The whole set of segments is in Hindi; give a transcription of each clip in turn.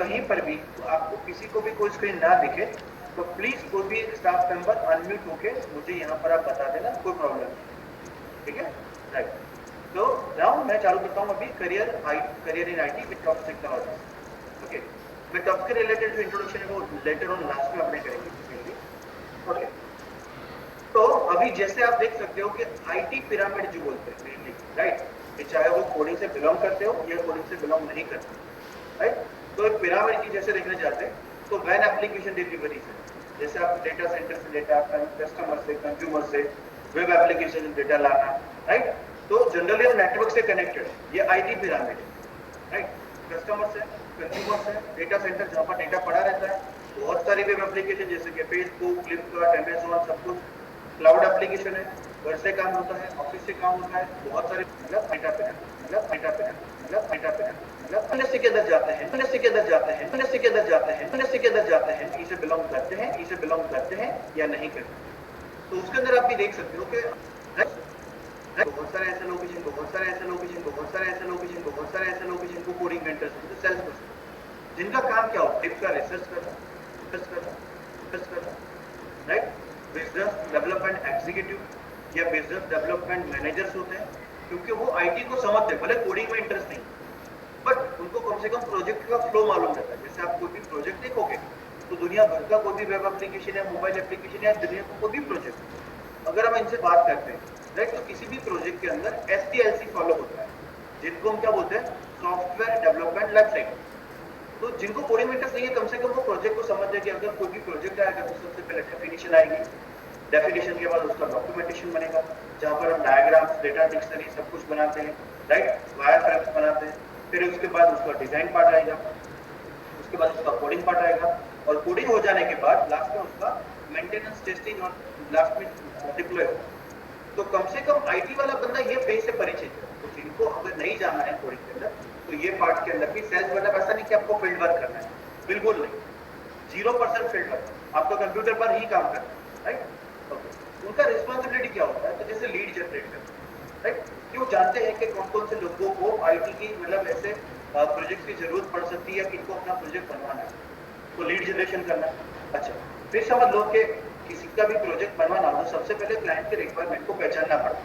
कहीं पर भी आपको किसी को भी कोई स्क्रीन ना दिखे तो प्लीज कोई भी स्टाफ मेंबर अनम्यूट होके मुझे यहाँ पर आप बता देना, कोई प्रॉब्लम नहीं, ठीक है। राइट, तो नाउ मैं चालू करता हूँ अभी career in IT with top technologies. Okay, मैं टॉप के रिलेटेड जो इंट्रोडक्शन है वो लेटर ऑन लास्ट में अपने करेंगे। ओके, तो अभी जैसे आप देख सकते हो कि आईटी पिरामिड जो बोलते हैं मेनली, राइट, कि चाहे वो कोडिंग से बिलोंग करते हो या कोडिंग से बिलोंग नहीं करते, राइट, तो एक पिरामिड की जैसे देखने जाते हैं तो वैन एप्लीकेशन डिलीवरी से, जैसे आप डेटा सेंटर से डेटा, कस्टमर से, कंज्यूमर से वेब एप्लीकेशन डेटा लाना, राइट, तो जनरली हम नेटवर्क से कनेक्टेड, ये आईटी पिरामिड है, राइट, कस्टमर से, कंज्यूमर से, डेटा सेंटर जहाँ पर डेटा पड़ा रहता है, बहुत सारी वेब एप्लीकेशन जैसे कि फेसबुक, फ्लिपकार्ट, अमेजोन, सब कुछ क्लाउड एप्लीकेशन है, घर से काम होता है, ऑफिस से काम होता है, बहुत सारे इंडस्ट्री के अंदर जाते हैं, इंडस्ट्री के अंदर जाते हैं, इंडस्ट्री के अंदर जाते हैं, इंडस्ट्री के अंदर जाते हैं, इसे बिलोंग करते हैं, इसे बिलोंग करते हैं या नहीं करते। तो उसके अंदर आप भी देख सकते हो कि बहुत सारे ऐसे लोग जिनको बहुत सारे ऐसे लोग जिनको बहुत सारे ऐसे लोग जिनको बहुत सारे ऐसे लोग जिनको कोडिंग मेंटर्स हैं, सेल्स पर्सन, जिनका काम क्या होता है, टिप का रिसर्च करना, राइट, बिजनेस डेवलपमेंट एग्जीक्यूटिव या बिजनेस डेवलपमेंट मैनेजर्स होते हैं, क्योंकि वो आईटी को समझते हैं, भले कोडिंग में इंटरेस्ट नहीं, बट उनको कम से कम प्रोजेक्ट का फ्लो मालूम रहता है। जैसे आप कोई भी प्रोजेक्ट देखोगे तो दुनिया भर का कोई भी वेब एप्लीकेशन या मोबाइल एप्लीकेशन या दुनिया का कोई भी प्रोजेक्ट, अगर हम इनसे बात करते हैं, राइट, तो किसी भी प्रोजेक्ट के अंदर SDLC फॉलो होता है, जिनको हम क्या बोलते हैं, सॉफ्टवेयर डेवलपमेंट लाइफ साइकिल। तो जिनको कोडिंग में इंटरेस्ट नहीं है, कम से कम वो प्रोजेक्ट को समझ जाए कि अगर कोई भी प्रोजेक्ट आएगा तो सबसे पहले डेफिनेशन आएगी, डेफिनेशन के बाद उसका डॉक्यूमेंटेशन बनेगा, जहाँ पर हम डायग्राम्स, डेटा डिक्शनरी सब कुछ बनाते हैं, राइट, वायरफ्रेम्स बनाते हैं, फिर उसके बाद उसका डिजाइन पार्ट आएगा, उसके बाद उसका कोडिंग पार्ट आएगा, और कोडिंग हो जाने के बाद लास्ट में उसका मेंटेनेंस, टेस्टिंग और लास्ट में डिप्लॉय होगा। तो कम से कम आईटी वाला बंदा ये फेज से परिचित है। तो जिनको अगर नहीं जाना है कोडिंग के अंदर, तो ये पार्ट के अंदर भी सेल्स मतलब ऐसा नहीं कि आपको फील्ड वर्क करना है, बिल्कुल नहीं, 0% फील्ड वर्क, आपको कंप्यूटर पर ही काम करना है, राइट। ओके, उनका रिस्पॉन्सिबिलिटी क्या होता है, तो जैसे लीड जनरेट करना, राइट, कि वो जानते हैं कि कौन कौन से लोगों को आईटी की मतलब ऐसे प्रोजेक्ट की जरूरत पड़ सकती है, किनको अपना प्रोजेक्ट बनवाना है, तो लीड जनरेशन करना। अच्छा, फिर समझ लो कि किसी का भी प्रोजेक्ट बनवाना हो, सबसे पहले क्लाइंट के रिक्वायरमेंट को पहचानना पड़ता है,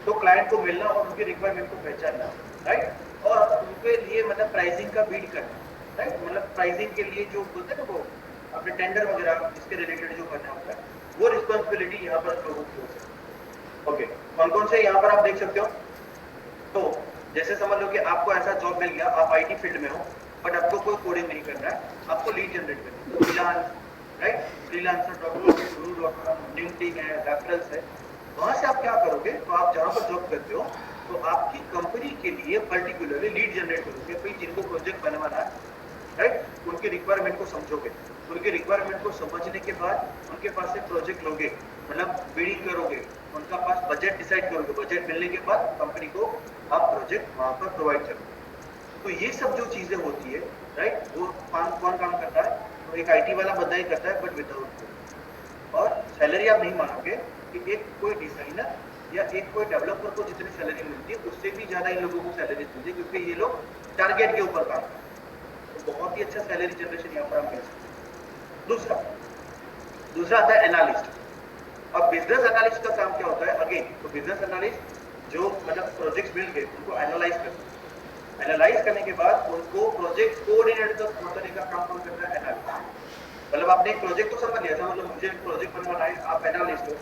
तो क्लाइंट को मिलना और उनके रिक्वायरमेंट को पहचानना, राइट, और उनके लिए मतलब प्राइसिंग का बीड करना, राइट, मतलब प्राइसिंग के लिए जो बोलते हैं ना वो अपने टेंडर वगैरह इसके रिलेटेड जो करना होता है, वो रिस्पॉन्सिबिलिटी यहाँ पर लोगों की हो सकती है। ओके, कौन कौन से यहाँ पर आप देख सकते हो, तो जैसे समझ लो कि आपको ऐसा जॉब मिल गया, आप आईटी फील्ड में हो, बट आपको कोई कोडिंग नहीं करना है, आपको लीड जनरेट करना है, फ्रीलांस, राइट, freelancer.com, लिंक्डइन है, रेफरल्स है, वहां से आप क्या करोगे, तो आप जहां पर जॉब करते हो तो आपकी कंपनी के लिए पर्टिकुलरली लीड जनरेट करोगे, भाई जिनको प्रोजेक्ट बनवाना है, राइट, उनके रिक्वायरमेंट को समझोगे, उनके रिक्वायरमेंट को समझने के बाद उनके पास से प्रोजेक्ट लोगे, मतलब बिडिंग करोगे, उनका पास बजट डिसाइड करोगे, बजट मिलने के बाद कंपनी को आप प्रोजेक्ट वहां पर प्रोवाइड करोगे। तो ये सब जो चीजें होती है, राइट, वो कौन काम करता है, तो एक आईटी वाला बंदा ही करता है, बट विदाउट। और सैलरी आप नहीं मानोगे कि एक कोई डिजाइनर या एक कोई डेवलपर को जितनी सैलरी मिलती है उससे भी ज्यादा इन लोगों को सैलरी मिलती है, क्योंकि ये लोग टारगेट के ऊपर काम करते हैं। तो बहुत ही अच्छा सैलरी जनरेशन यहाँ पर आप मिल सकते हैं। दूसरा आता है एनालिस्ट। अब बिजनेस एनालिस्ट का काम क्या होता है, अगेन तो बिजनेस एनालिस्ट जो मतलब प्रोजेक्ट्स मिल गए उनको एनालाइज करते हैं, एनालाइज करने के बाद उनको प्रोजेक्ट कोऑर्डिनेट तक पहुंचाने का काम कौन करता है, एनालिस्ट। मतलब आपने एक प्रोजेक्ट को समझ लिया था, मतलब मुझे एक प्रोजेक्ट बनवाना है, आप एनालिस्ट हो,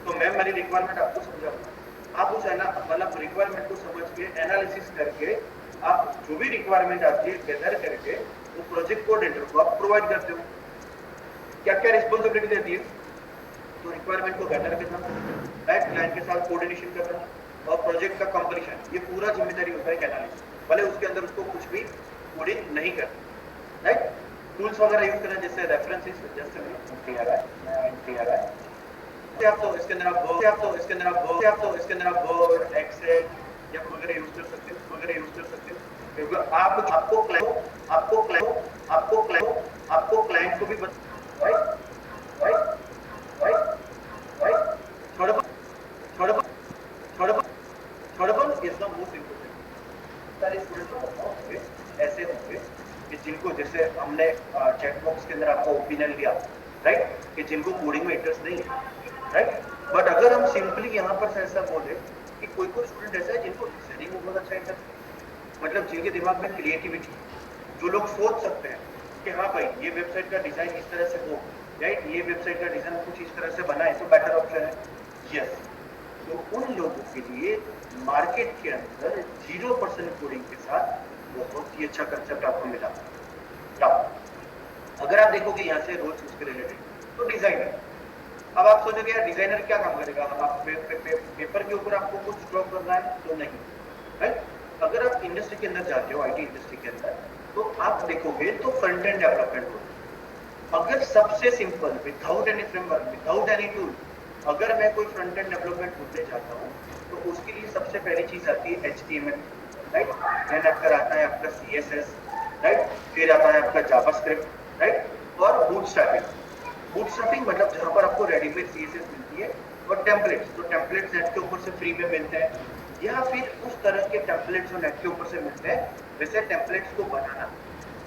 तो मैं मेरी रिक्वायरमेंट आपको समझाऊंगा, आप उस मतलब रिक्वायरमेंट को समझ के एनालिसिस करके आप जो भी रिक्वायरमेंट आती है गैदर करके वो प्रोजेक्ट कोऑर्डिनेटर को आप प्रोवाइड करते हो। क्या क्या रिस्पॉन्सिबिलिटी देती है, तो रिक्वायरमेंट को गैदर करना, राइट, क्लाइंट के साथ कोऑर्डिनेशन करना और प्रोजेक्ट का कंप्लीशन, ये पूरा जिम्मेदारी होता है एनालिस्ट, भले उसके अंदर उसको कुछ भी कोडिंग नहीं करना, राइट। टूल्स वगैरह यूज करना, जैसे रेफरेंसेस, जैसे आप तो इसके अंदर आप वर्ड, एक्सेल या वगैरह यूज कर सकते हैं, क्योंकि आपको क्लाइंट को भी इज द मोस्ट इम्पोर्टेंट। सारे स्टूडेंट ऐसे होंगे कि जिनको, जैसे हमने चैट बॉक्स के अंदर आपका ओपिनियन लिया, राइट, कि जिनको कोडिंग में इंटरेस्ट नहीं है, राइट, बट अगर हम सिंपली यहाँ पर ऐसा बोले कि कोई कोई स्टूडेंट ऐसा है जिनको डिजाइनिंग में बहुत अच्छा इंटरेस्ट है, मतलब जिनके दिमाग में क्रिएटिविटी, जो लोग सोच सकते हैं कि हाँ भाई ये वेबसाइट का डिजाइन इस तरह से हो, राइट, ये वेबसाइट का डिजाइन कुछ इस तरह से बनाए तो बेटर ऑप्शन है, यस। तो उन लोगों के लिए मार्केट के अंदर 0% कोडिंग के साथ बहुत ही अच्छा कंसेप्ट आपको मिला। अगर आप देखोगे यहाँ से रोज उसके रिलेटेड, तो डिजाइनर, अब आप सोचोगे यार डिजाइनर क्या काम करेगा, आप पेपर के ऊपर आपको कुछ ड्रॉ करना है तो नहीं, राइट। अगर आप इंडस्ट्री के अंदर जाते हो, आईटी इंडस्ट्री के अंदर, तो आप देखोगे तो फ्रंट एंड डेवलपमेंट हो। अगर सबसे simple, without any framework, without any tool, अगर मैं कोई फ्रंट एंड डेवलपमेंट ढूंढने जाता हूँ तो उसके लिए सबसे पहली चीज आती है HTML, राइट, देन आपका आता है आपका CSS, राइट, फिर आता है आपका जावास्क्रिप्ट, राइट, और बूटस्ट्रैपिंग मतलब जहां पर आपको रेडीमेड CSS मिलती है, और टेम्पलेट्स, तो टेम्पलेट्स नेट के ऊपर से फ्री में मिलते हैं, या फिर उस तरह के टेम्पलेट्स जो नेट के ऊपर से मिलते हैं वैसे टेम्पलेट्स को बनाना,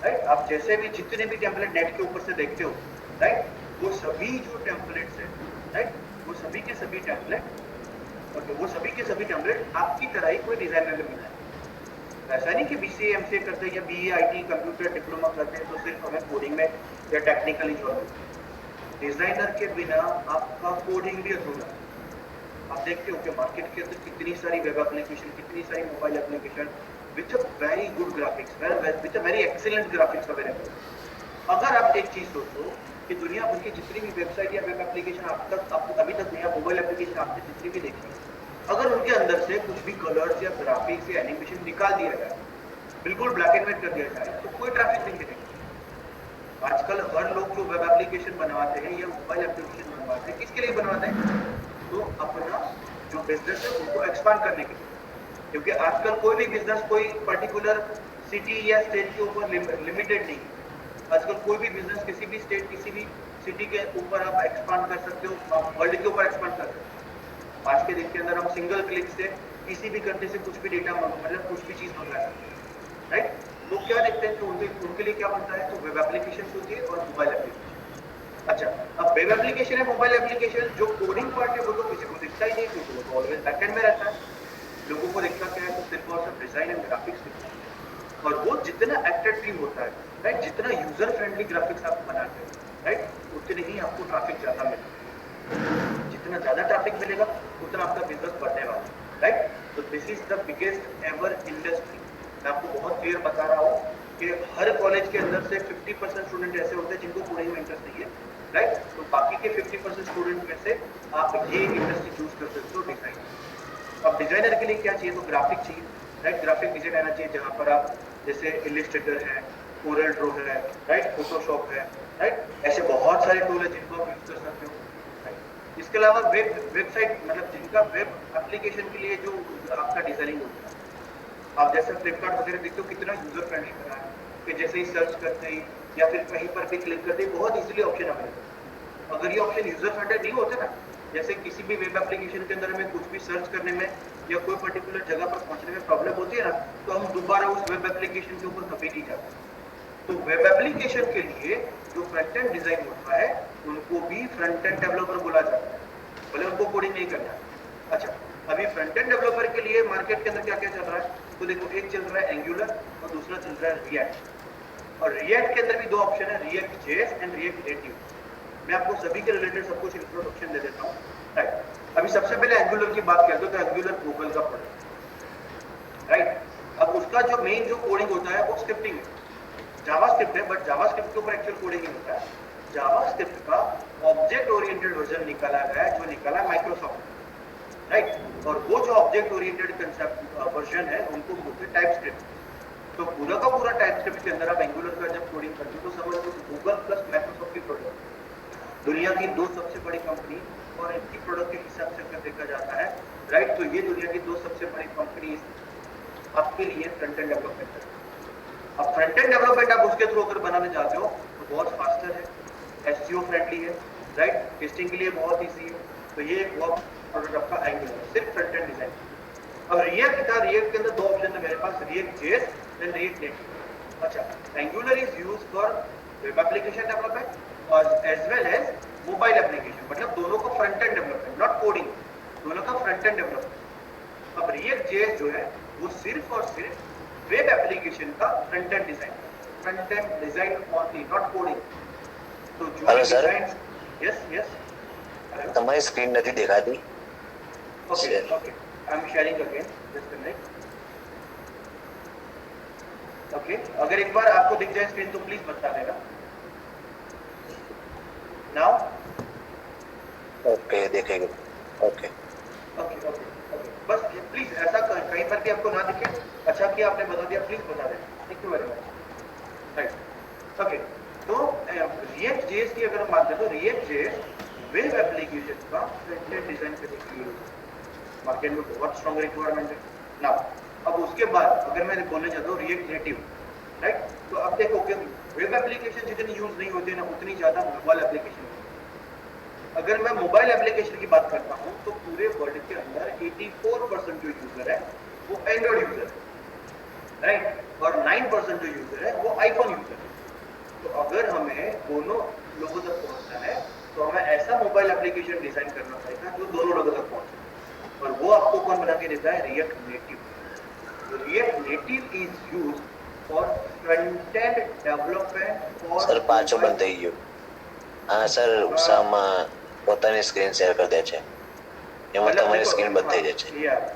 राइट। आप जैसे भी जितने भी टेम्पलेट नेट के ऊपर से देखते हो, राइट, वो सभी जो टेम्पलेट्स हैं, राइट, वो सभी के सभी टेम्पलेट, और वो सभी के सभी टेम्पलेट आपकी तरह ही कोई डिजाइनर में मिला है। ऐसा नहीं कि BCA MCA करते हैं या BE IT कंप्यूटर डिप्लोमा करते हैं तो सिर्फ हमें कोडिंग में या टेक्निकली जॉब। डिजाइनर के बिना आपका कोडिंग भी अधूरा। आप देखते हो कि मार्केट के अंदर कितनी सारी वेब एप्लीकेशन, कितनी सारी mobile application with a very good graphics, with a very excellent graphics available. अगर आप एक चीज सोचो कि दुनिया भर की जितनी भी वेबसाइट या वेब एप्लीकेशन आप अभी तक नया मोबाइल एप्लीकेशन आपने जितनी भी देखी, अगर उनके अंदर से कुछ भी कलर्स या ग्राफिक्स या एनिमेशन निकाल दिया जाए, बिल्कुल ब्लैक एंड व्हाइट कर दिया जाए, तो कोई ट्रैफिक नहीं मिलेगा। आजकल हर लोग जो वेब एप्लीकेशन बनवाते हैं या मोबाइल एप्लीकेशन बनवाते हैं, किसके लिए बनवाते हैं? तो अपना जो बिजनेस है उनको एक्सपांड करने के लिए, क्योंकि आजकल कोई भी बिजनेस कोई पर्टिकुलर सिटी या स्टेट के ऊपर लिमिटेड नहीं। आजकल कोई भी बिजनेस किसी भी स्टेट, किसी भी सिटी के ऊपर आप एक्सपांड कर सकते हो, आप वर्ल्ड के ऊपर एक्सपांड कर सकते हो। आज के दिन के अंदर हम सिंगल क्लिक से किसी भी कंट्री से कुछ भी डेटा मतलब कुछ भी चीज मंगा सकते हैं, राइट। तो क्या देखते हैं, तो उनके लिए क्या बनता है, तो वेब एप्लीकेशन होती है और मोबाइल एप्लीकेशन। अच्छा, अब वेब एप्लीकेशन है, मोबाइल एप्लीकेशन, जो कोडिंग पार्ट है वो तो किसी को दिखता ही नहीं, क्योंकि वो तो ऑलवेज बैकएंड में रहता है। लोगों को दिखता क्या है, तो सिर्फ और सिर्फ डिजाइन एंड ग्राफिक्स दिखता है, और वो जितना एट्रैक्टिव होता है, राइट, जितना यूजर फ्रेंडली ग्राफिक्स आप बनाते हैं, राइट, उतने ही आपको ट्रैफिक ज्यादा मिलेगा। जितना ज्यादा ट्रैफिक मिलेगा उतना आपका बिजनेस बढ़ने वाला है, राइट। तो this is the biggest ever industry. मैं आपको बहुत क्लियर बता रहा हूँ कि हर कॉलेज के अंदर से 50% स्टूडेंट ऐसे होते हैं जिनको कोडिंग में इंटरेस्ट नहीं है, राइट। तो बाकी के 50% स्टूडेंट में से आप ये इंडस्ट्री चूज कर सकते हो, डिजाइन। अब डिजाइनर के लिए क्या चाहिए, तो ग्राफिक चाहिए, राइट, ग्राफिक डिजाइन आना चाहिए, जहां पर आप जैसे इलिस्ट्रेटर है, कोरल ड्रॉ है, राइट, फोटोशॉप है, राइट, ऐसे बहुत सारे टूल है जिनको आप यूज कर सकते हो। इसके अलावा वेबसाइट मतलब जिनका वेब एप्लीकेशन के लिए जो आपका डिजाइनिंग होता है, आप जैसे फ्लिपकार्ट वगैरह देखते हो कितना यूजर फ्रेंडली बना है कि जैसे ही सर्च करते ही या फिर कहीं पर भी क्लिक करते ही बहुत इजीली ऑप्शन अवेलेबल। अगर ये ऑप्शन यूजर फ्रेंडली नहीं होते ना, जैसे किसी भी वेब एप्लीकेशन के अंदर हमें कुछ भी सर्च करने में या कोई पर्टिकुलर जगह पर पहुंचने में प्रॉब्लम होती है ना, तो हम दोबारा उस वेब एप्लीकेशन के ऊपर कभी नहीं जाते। तो वेब एप्लीकेशन के लिए जो फ्रंट एंड डिजाइन होता है उनको भी फ्रंट एंड डेवलपर बोला जाता है, भले उनको कोडिंग नहीं करना। अच्छा, अभी फ्रंट एंड डेवलपर के लिए मार्केट के अंदर क्या क्या चल रहा है, तो देखो एक चल रहा है एंगुलर और दूसरा चल रहा है रिएक्ट। और रिएक्ट के अंदर भी दो ऑप्शन है, react JS and React native. मैं आपको सभी के रिलेटेड सब कुछ इंट्रोडक्शन दे देता हूँ, राइट। अभी सबसे पहले एंगुलर की बात करते हो, तो एंगुलर गूगल का प्रोडक्ट, राइट। अब उसका जो मेन जो कोडिंग होता है वो स्क्रिप्टिंग है, जावास्क्रिप्ट है, बट जावास्क्रिप्ट के ऊपर एक्चुअल कोडिंग नहीं होता है। जावास्क्रिप्ट का ऑब्जेक्ट ओरिएंटेड वर्जन निकाला गया है, जो निकाला माइक्रोसॉफ्ट, राइट। और वो जो ऑब्जेक्ट ओरिएंटेड कंसेप्ट वर्जन है उनको बोलते हैं टाइपस्क्रिप्ट। तो पूरा का पूरा टाइपस्क्रिप्ट के अंदर आप एंगुलर का जब कोडिंग करते हो तो समझ लो गूगल प्लस माइक्रोसॉफ्ट की प्रोडक्ट, दुनिया की दो सबसे बड़ी कंपनी, और इनकी प्रोडक्ट के हिसाब से अगर देखा जाता है, राइट, तो ये दुनिया की दो सबसे बड़ी कंपनी आपके लिए फ्रंट एंड डेवलपमेंट है। अब फ्रंट एंड डेवलपमेंट आप उसके थ्रू अगर बनाने जाते हो तो बहुत फास्टर है, एसईओ फ्रेंडली है, राइट, टेस्टिंग के लिए बहुत इजी है। तो ये एक बहुत प्रोडक्ट आपका एंगुलर है, सिर्फ फ्रंट एंड डिजाइन। अब रिएक्ट था, रिएक्ट के अंदर दो ऑप्शन है मेरे पास, React JS and React Native. अच्छा, Angular is use for web application development और as well as mobile application, मतलब दोनों का front end development, not coding, दोनों का फ्रंट एंड डेवलपमेंट। अब रिएक्ट जेएस जो है वो सिर्फ और सिर्फ वेब एप्लीकेशन का front end design only, not coding. तो जो hello sir, design, yes yes, તમારી સ્ક્રીન નથી દેખાતી. Okay okay, I am sharing again, just a minute. Okay, अगर एक बार आपको दिख जाए स्क्रीन तो प्लीज बता देना। नाउ ઓકે દેખાઈ ગયું. ઓકે ओके ओके ओके, बस प्लीज ऐसा कहीं पर भी आपको ना दिखे, अच्छा किया आपने बता दिया, प्लीज बता देना, thank you very much. Right, okay, तो रिएक्ट जेएस की अगर हम बात करें तो रिएक्ट जेएस वेब एप्लीकेशन का फ्रंट एंड डिजाइन करने के लिए मार्केट में बहुत स्ट्रॉन्ग रिक्वायरमेंट है ना। अब उसके बाद अगर मैं बोलने जाता हूँ रिएक्ट नेटिव, राइट, तो अब देखो कि वेब एप्लीकेशन जितनी यूज नहीं होती ना उतनी ज्यादा मोबाइल एप्लीकेशन होती है। अगर मैं मोबाइल एप्लीकेशन की बात करता हूँ तो पूरे वर्ल्ड के अंदर 84% जो यूजर है वो एंड्रॉइड यूजर है, राइट, और 9% जो यूजर है वो आईफोन यूजर है। तो अगर हमें दोनों लोगों तक पहुंचना है तो हमें ऐसा मोबाइल एप्लीकेशन डिजाइन करना पड़ेगा जो दोनों लोगों तक पहुंचे, और वो आपको कौन बना के देता है? React native. React native is use for front end development for sir પાછો બંધ થઈ ગયો. હા સર, ઉષામાં પોતાની સ્ક્રીન શેર કરી દે છે, એમાં તમારી સ્ક્રીન બંધ થઈ જાય છે.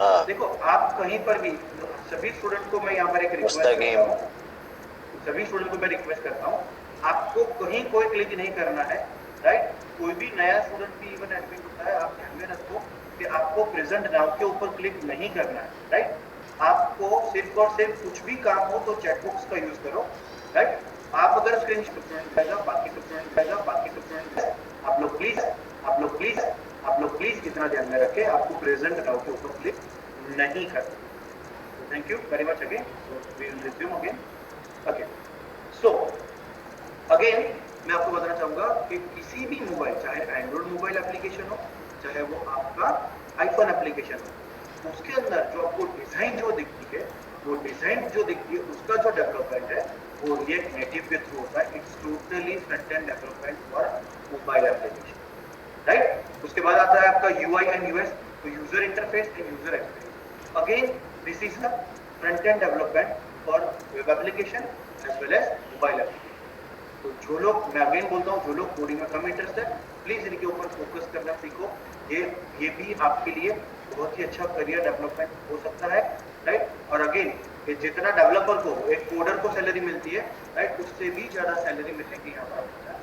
હા, देखो आप कहीं पर भी, सभी स्टूडेंट को मैं यहाँ पर एक रिक्वेस्ट पुस्तकें करता हूँ, सभी स्टूडेंट को मैं रिक्वेस्ट करता हूँ, आपको कहीं कोई क्लिक नहीं करना है, राइट। कोई भी नया स्टूडेंट भी इवन एडमिट होता है, आप ध्यान में रखो कि आपको प्रेजेंट नाउ के ऊपर क्लिक नहीं करना है, राइट। आपको सिर्फ और सिर्फ कुछ भी काम हो तो चैट बॉक्स का यूज करो, राइट। आप अगर स्क्रीन जाएगा, बाकी तो स्टूडेंट जाएगा, बाकी तो स्टूडेंट, आप लोग प्लीज इतना ध्यान में रखें, आपको प्रेजेंट नाउ के ऊपर क्लिक नहीं करना। Thank you very much again, we will resume again. Okay, so again मैं आपको बताना चाहूंगा कि किसी भी मोबाइल, चाहे एंड्रॉइड मोबाइल एप्लीकेशन हो, चाहे वो आपका आईफोन एप्लीकेशन हो, उसके अंदर जो आपको डिजाइन जो दिखती है, वो डिजाइन जो दिखती है उसका जो डेवलपमेंट है वो रिएक्ट नेटिव के थ्रू होता है। It's totally front end development for mobile application, right. उसके बाद आता है आपका यूआई एंड यूएक्स, तो user interface and user experience. Again this is the front end development for web application as well as mobile application. तो जो लोग, मैं अगेन बोलता हूँ, जो लोग कोडिंग में कम इंटरेस्ट है, प्लीज इनके ऊपर फोकस करना सीखो। ये भी आपके लिए बहुत ही अच्छा करियर डेवलपमेंट हो सकता है, राइट। और अगेन जितना डेवलपर को, एक कोडर को सैलरी मिलती है, राइट, उससे भी ज्यादा सैलरी मिलने की यहाँ पर होता है,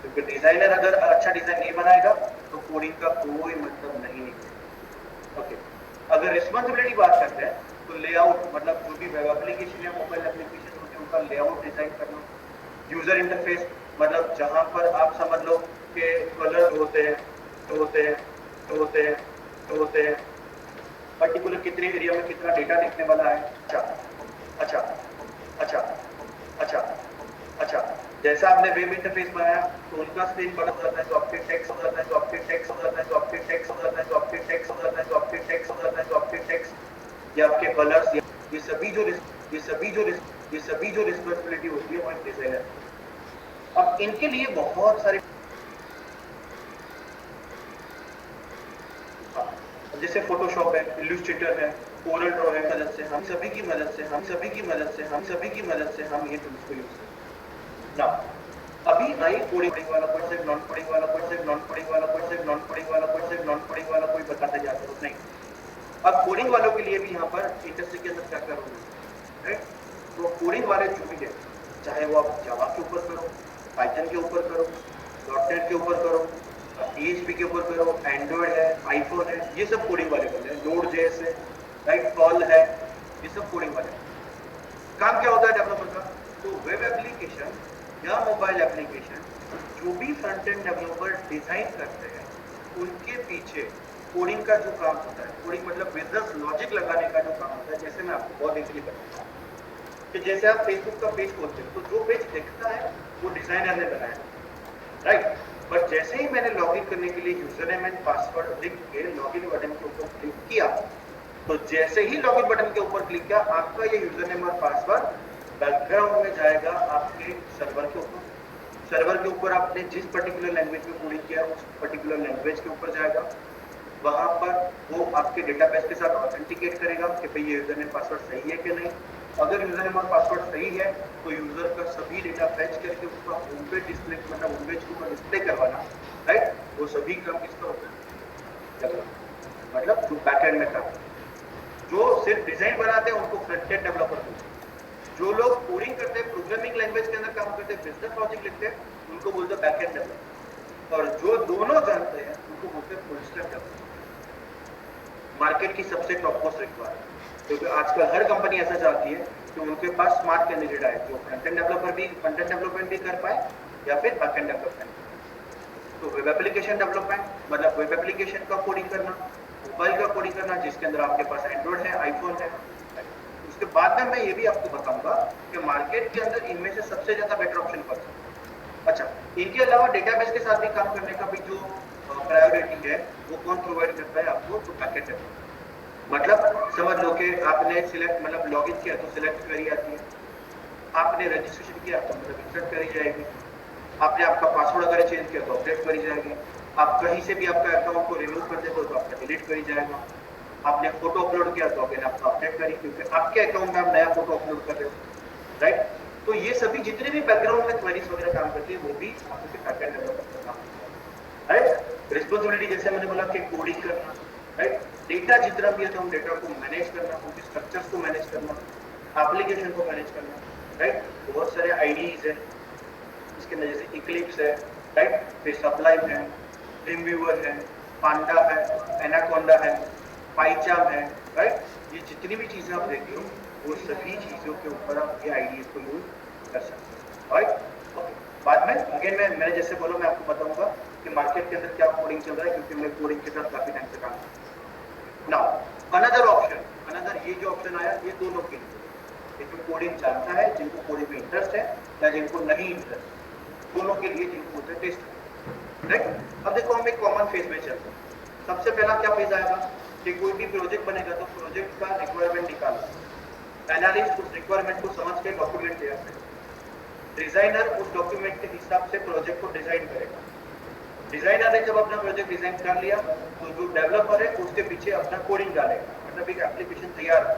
क्योंकि डिजाइनर अगर अच्छा डिजाइन नहीं बनाएगा तो कोडिंग का कोई मतलब नहीं निकलेगा। ओके, अगर रिस्पॉन्सिबिलिटी बात करते हैं तो लेआउट, मतलब जो भी वेब एप्लीकेशन या मोबाइल एप्लीकेशन होते हैं उनका लेआउट डिजाइन करना। यूजर इंटरफेस, मतलब जहां पर आप समझ लो कि कलर होते हैं पर्टिकुलर कितने एरिया में कितना डेटा दिखने वाला है। अच्छा, जैसा आपने वेब इंटरफेस बनाया तो उनका स्क्रीन बड़ा हो जाता है, तो आपके टेक्स्ट हो जाता है, तो आपके टेक्स्ट हो जाता है, तो आपके टेक्स्ट हो जाता है, तो आपके टेक्स्ट हो जाता है, तो आपके टेक्स्ट हो जाता है, तो आपके टेक्स्ट या आपके कलर्स, ये सभी जो रिस्पॉन्सिबिलिटी होती है वो एक डिजाइनर। अब इनके लिए बहुत सारे, जैसे फोटोशॉप है, इल्यूस्ट्रेटर है, कोरल ड्रॉ है, मदद से हम सभी की मदद से हम ये टूल्स को यूज करते हैं ना। अभी आई कोडिंग वाला कॉन्सेप्ट, नॉन कोडिंग वाला कॉन्सेप्ट, नॉन कोडिंग वाला कॉन्सेप्ट, नॉन कोडिंग वाला कॉन्सेप्ट, नॉन कोडिंग वाला कोई बताते जाते हो नहीं। अब कोडिंग वालों के लिए भी यहाँ पर इंडस्ट्री के अंदर क्या क्या रोल है, तो कोडिंग वाले जो भी है, चाहे वो आप जावा के ऊपर करो, पाइथन के ऊपर करो, डॉटनेट के ऊपर करो, PHP के ऊपर करो, एंड्रॉइड है, आईफोन है, ये सब कोडिंग वाले बंदे हैं, नोड जेएस है, राइट, पर्ल है, ये सब कोडिंग वाले। काम क्या होता है डेवलपर का? तो वेब एप्लीकेशन या मोबाइल एप्लीकेशन जो भी फ्रंट एंड डेवलपर डिजाइन करते हैं उनके पीछे कोडिंग का जो काम होता है, कोडिंग मतलब बिजनेस लॉजिक लगाने का जो काम होता है, जैसे मैं आपको बहुत इजीली बताता हूँ कि जैसे आप फेसबुक का पेज खोलते हो तो जो पेज दिखता है वो डिजाइनर ने बनाया, राइट। बट जैसे ही मैंने लॉगिन करने के लिए यूजर नेम एंड पासवर्ड लिख के लॉगिन बटन के ऊपर क्लिक किया, तो जैसे ही लॉगिन बटन के ऊपर क्लिक किया आपका ये यूजर नेम और पासवर्ड बैकग्राउंड में जाएगा आपके सर्वर के ऊपर, सर्वर के ऊपर आपने जिस पर्टिकुलर लैंग्वेज में कोडिंग किया उस पर्टिकुलर लैंग्वेज के ऊपर जाएगा, वहां पर वो आपके डेटाबेस के साथ ऑथेंटिकेट करेगा कि भाई ये यूजर नेम पासवर्ड सही है कि नहीं। अगर यूजर नेम और पासवर्ड सही है तो यूजर का सभी डेटा फैच करके उसका होम पेज डिस्प्ले, मतलब होम पेज के ऊपर डिस्प्ले करवाना, राइट, वो सभी काम किसका होता है, मतलब जो बैकएंड में काम, जो सिर्फ डिजाइन बनाते हैं उनको फ्रंट एंड डेवलपर बोलते हैं, जो लोग कोडिंग करते हैं, प्रोग्रामिंग लैंग्वेज के अंदर काम करते हैं, बिजनेस लॉजिक लिखते हैं, उनको बोलते हैं बैकएंड डेवलपर, और जो दोनों जानते हैं उनको बोलते हैं फुल स्टैक डेवलपर। मार्केट की सबसे टॉप मोस्ट रिक्वायरमेंट, क्योंकि आजकल हर कंपनी ऐसा चाहती है कि उनके पास स्मार्ट कैंडिडेट आए जो फ्रंट एंड डेवलपर भी, फ्रंट एंड डेवलपमेंट भी कर पाए या फिर बैक एंड डेवलपमेंट। तो वेब एप्लीकेशन डेवलपमेंट मतलब वेब एप्लीकेशन का कोडिंग करना, मोबाइल का कोडिंग करना जिसके अंदर आपके पास एंड्रॉइड है, आईफोन है। उसके बाद में मैं ये भी आपको बताऊंगा कि मार्केट के अंदर इनमें से सबसे ज्यादा बेटर ऑप्शन कौन सा है। अच्छा, इनके अलावा डेटाबेस के साथ भी काम करने का भी जो प्रायोरिटी है वो कौन प्रोवाइड करता है आपको, तो बैकएंड डेवलपर। मतलब समझ लो कि आपने सिलेक्ट मतलब लॉगिन किया तो सिलेक्ट क्वेरी आती है, आपने रजिस्ट्रेशन किया तो मतलब इंसर्ट करी जाएगी, आपने आपका पासवर्ड अगर चेंज किया तो अपडेट करी जाएगी, आप कहीं से भी आपका अकाउंट को रिमूव कर देते हो तो आपका डिलीट करी जाएगा, आपने फोटो अपलोड किया तो अगेन आपका अपडेट करी, क्योंकि आपके अकाउंट में आप नया फोटो अपलोड कर रहे हो, राइट। तो ये सभी जितने भी बैकग्राउंड में क्वेरीज वगैरह काम करती है वो भी आपके बैकएंड डेवलपर का काम करता है, राइट। रिस्पॉन्सिबिलिटी जैसे मैंने बोला कि कोडिंग करना, राइट, डेटा जितना भी है तो हम डेटा को मैनेज करना, उनके स्ट्रक्चर्स को मैनेज करना, एप्लीकेशन को मैनेज करना, राइट। बहुत सारे आईडीज है इसके अंदर, जैसे इक्लिप्स है, राइट, फिर सप्लाइम है, ड्रीमवीवर है, पांडा है, एनाकोंडा है, पाइचाम है, राइट। ये जितनी भी चीजें आप देखते हो वो सभी चीजों के ऊपर आप ये आईडीज को यूज कर सकते हो, राइट। बाद में अगेन मैंने जैसे बोला मैं आपको बताऊंगा कि मार्केट के अंदर क्या कोडिंग चल रहा है, क्योंकि मैं कोडिंग के साथ काफी टाइम से काम करता हूं। नाउ अनदर ऑप्शन, अनदर ये जो ऑप्शन आया ये दोनों के लिए, जिनको कोडिंग जानता है, जिनको कोडिंग में इंटरेस्ट है या जिनको नहीं इंटरेस्ट, दोनों के लिए जिनको होता है टेस्ट, राइट। अब देखो हम एक कॉमन फेज में चलते हैं। सबसे पहला क्या फेज आएगा कि कोई भी प्रोजेक्ट बनेगा तो प्रोजेक्ट का रिक्वायरमेंट निकालो, एनालिस्ट उस रिक्वायरमेंट को समझ के डॉक्यूमेंट तैयार करेगा, डिजाइनर उस डॉक्यूमेंट के हिसाब से प्रोजेक्ट को डिजाइन करेगा, डिजाइनर ने जब अपना प्रोजेक्ट डिजाइन कर लिया तो जो डेवलपर है उसके पीछे अपना कोडिंग डालेगा, मतलब एक एप्लीकेशन तैयार है।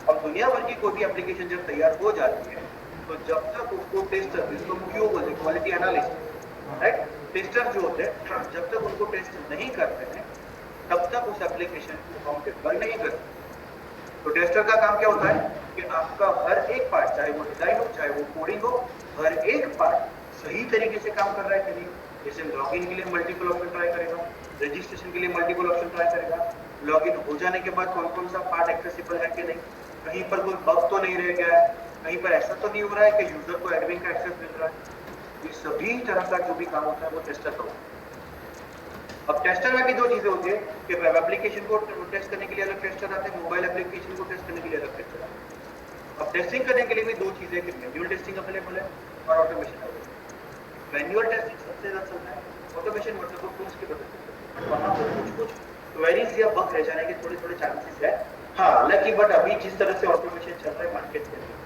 अब दुनिया भर की कोई भी एप्लीकेशन जब तैयार हो जाती है तो जब तक उसको टेस्टर, जिसको क्यू बोलते हैं, क्वालिटी एनालिस्ट, राइट, टेस्टर जो होते हैं, जब तक उनको टेस्ट नहीं करते हैं तब तक उस एप्लीकेशन को हम डेवलप नहीं करते। तो टेस्टर का काम क्या होता है कि आपका हर एक पार्ट, चाहे वो डिजाइन हो चाहे वो कोडिंग हो, हर एक पार्ट सही तरीके से काम कर रहा है कि नहीं। जैसे लॉगिन के लिए मल्टीपल ऑप्शन ट्राई करेगा, रजिस्ट्रेशन के लिए मल्टीपल ऑप्शन ट्राई करेगा, लॉगिन हो जाने के बाद कौन कौन सा पार्ट एक्सेसिबल है कि नहीं, कहीं पर कोई बग तो नहीं रह गया है, कहीं पर ऐसा तो नहीं हो रहा है कि यूजर को एडमिन का एक्सेस मिल रहा है। ये सभी तरह का जो भी काम होता है वो टेस्टर का होता है। अब टेस्टर में भी दो चीजें होती है कि वेब एप्लीकेशन को टेस्ट करने के लिए अलग टेस्टर आते हैं, मोबाइल एप्लीकेशन को टेस्ट करने के लिए अलग टेस्टर आते हैं। अब टेस्टिंग करने के लिए भी दो चीजें, कि मैन्युअल टेस्टिंग अवेलेबल है और ऑटोमेशन अवेलेबल है। मैन्युअल टेस्टिंग सबसे ज्यादा चलता है, ऑटोमेशन मतलब टूल्स की मदद से, वहां पर कुछ क्वेरीज या बग रह जाने के थोड़े थोड़े चांसेस है, हाँ, हालांकि बट अभी जिस तरह से ऑटोमेशन चल रहा है मार्केट के अंदर,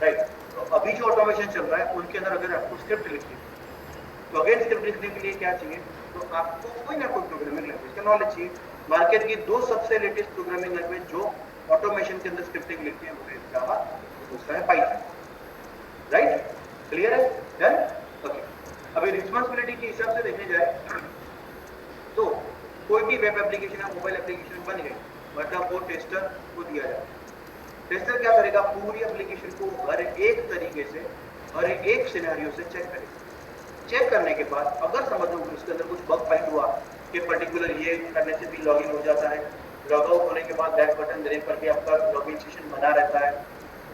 राइट, तो अभी जो ऑटोमेशन चल रहा है उनके अंदर अगर आपको स्क्रिप्ट लिखनी है तो अगेन स्क्रिप्ट लिखने के लिए क्या चाहिए, तो आपको कोई ना कोई प्रोग्रामिंग लैंग्वेज का नॉलेज चाहिए। मार्केट की दो सबसे लेटेस्ट प्रोग्रामिंग लैंग्वेज जो ऑटोमेशन के अंदर स्क्रिप्टिंग लिखती है वो है जावा, दूसरा है पाइथन, राइट, क्लियर है, डन, ओके। अभी रिस्पांसिबिलिटी के हिसाब से देखने जाए तो कोई भी वेब एप्लीकेशन या मोबाइल एप्लीकेशन बन गई मतलब वो टेस्टर को दिया जाता है। टेस्टर क्या करेगा, पूरी एप्लीकेशन को हर एक तरीके से, हर एक सिनेरियो से चेक करेगा। चेक करने के बाद अगर समझ लो उसके अंदर कुछ बग फाइंड हुआ कि पर्टिकुलर ये करने से भी लॉगिन हो जाता है, लॉग आउट होने के बाद बैक बटन देने पर भी आपका लॉगिन सेशन बना रहता है,